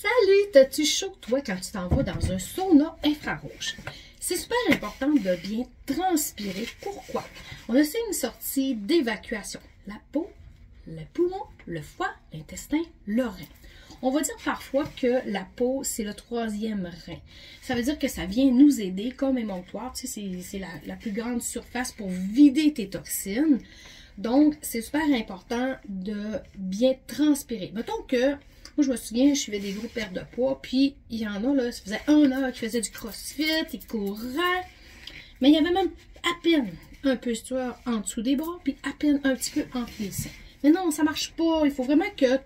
Salut! T'as-tu chaud, toi, quand tu t'en vas dans un sauna infrarouge? C'est super important de bien transpirer. Pourquoi? On a aussi une sortie d'évacuation. La peau, le poumon, le foie, l'intestin, le rein. On va dire parfois que la peau, c'est le troisième rein. Ça veut dire que ça vient nous aider comme émonctoire. Tu sais, c'est la plus grande surface pour vider tes toxines. Donc, c'est super important de bien transpirer. Mettons que, moi je me souviens, je suivais des groupes pertes de poids, puis il y en a, là, ça faisait 1 heure qu'ils faisaient du crossfit, ils couraient, mais il y avait même à peine un peu de sueur en dessous des bras, puis à peine un petit peu entre les seins. Mais non, ça marche pas. Il faut vraiment que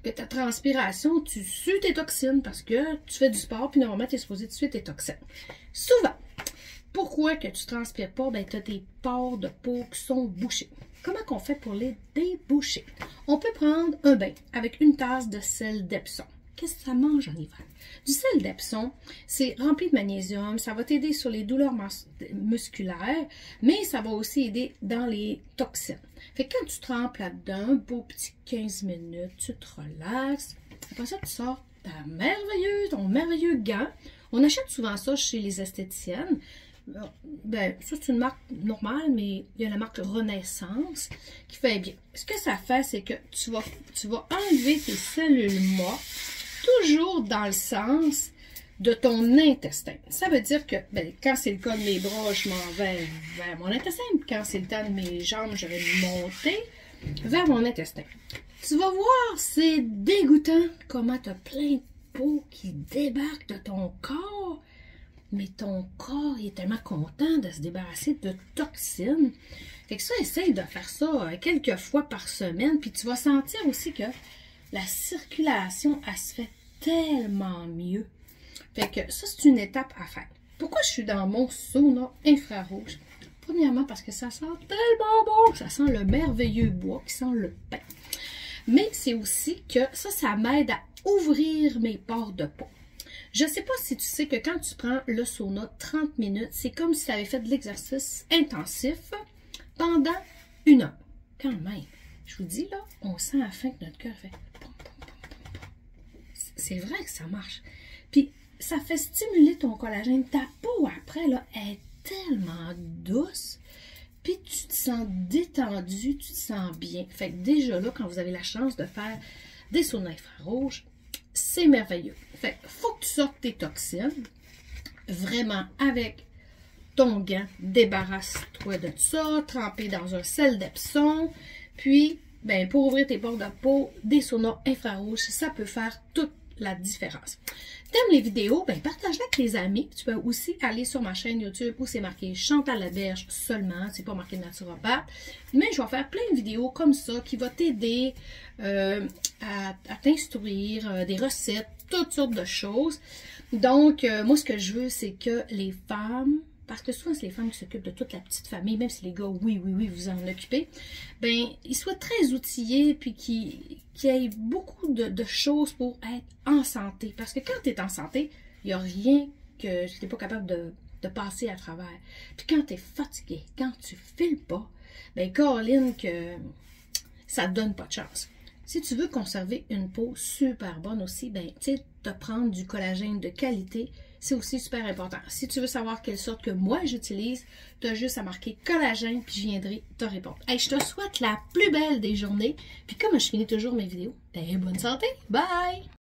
que ta transpiration, tu sues tes toxines parce que tu fais du sport, puis normalement, tu es supposé de suer tes toxines. Souvent, pourquoi que tu ne transpires pas? Ben, tu as des pores de peau qui sont bouchés. Comment qu'on fait pour les déboucher? On peut prendre un bain avec une tasse de sel d'Epsom. Qu'est-ce que ça mange en hiver? Du sel d'Epsom, c'est rempli de magnésium, ça va t'aider sur les douleurs musculaires, mais ça va aussi aider dans les toxines. Fait que quand tu trempes là-dedans, un beau petit 15 minutes, tu te relaxes. Après ça, tu sors ton merveilleux gant. On achète souvent ça chez les esthéticiennes. Ben, ça, c'est une marque normale, mais il y a la marque Renaissance qui fait bien. Ce que ça fait, c'est que tu vas enlever tes cellules mortes, toujours dans le sens de ton intestin. Ça veut dire que, ben, quand c'est le cas de mes bras, je m'en vais vers mon intestin. Quand c'est le temps de mes jambes, je vais monter vers mon intestin. Tu vas voir, c'est dégoûtant comment tu as plein de peau qui débarque de ton corps. Mais ton corps il est tellement content de se débarrasser de toxines. Fait que ça, essaye de faire ça quelques fois par semaine. Puis tu vas sentir aussi que la circulation, elle se fait tellement mieux. Fait que ça, c'est une étape à faire. Pourquoi je suis dans mon sauna infrarouge? Premièrement, parce que ça sent tellement bon. Ça sent le merveilleux bois qui sent le pain. Mais c'est aussi que ça m'aide à ouvrir mes pores de peau. Je ne sais pas si tu sais que quand tu prends le sauna 30 minutes, c'est comme si tu avais fait de l'exercice intensif pendant 1 heure. Quand même, je vous dis là, on sent à la fin que notre cœur fait pom, pom, pom, pom, pom. C'est vrai que ça marche. Puis, ça fait stimuler ton collagène. Ta peau, après, là, est tellement douce. Puis, tu te sens détendu, tu te sens bien. Fait que déjà là, quand vous avez la chance de faire des saunas infrarouges, c'est merveilleux. Fait qu'il faut que tu sortes tes toxines. Vraiment, avec ton gant, débarrasse-toi de ça. Trempé dans un sel d'Epsom. Puis, ben, pour ouvrir tes pores de peau, des saunas infrarouges, ça peut faire toute la différence. T'aimes les vidéos? Ben, partage-les avec tes amis. Tu peux aussi aller sur ma chaîne YouTube où c'est marqué Chantal Laberge seulement. C'est pas marqué naturopathe. Mais je vais faire plein de vidéos comme ça qui vont t'aider à t'instruire, des recettes, toutes sortes de choses. Donc, moi, ce que je veux, c'est que les femmes, parce que souvent, c'est les femmes qui s'occupent de toute la petite famille, même si les gars, oui, vous en occupez, ben, ils soient très outillés, puis qu'ils aient beaucoup de choses pour être en santé. Parce que quand tu es en santé, il n'y a rien que tu n'es pas capable de passer à travers. Puis quand tu es fatigué, quand tu files pas, ben, Caroline, que ça ne donne pas de chance. Si tu veux conserver une peau super bonne aussi, ben, tu sais, te prendre du collagène de qualité, c'est aussi super important. Si tu veux savoir quelle sorte que moi j'utilise, tu as juste à marquer collagène, puis je viendrai te répondre. Hey, je te souhaite la plus belle des journées. Puis comme je finis toujours mes vidéos, ben, bonne santé! Bye!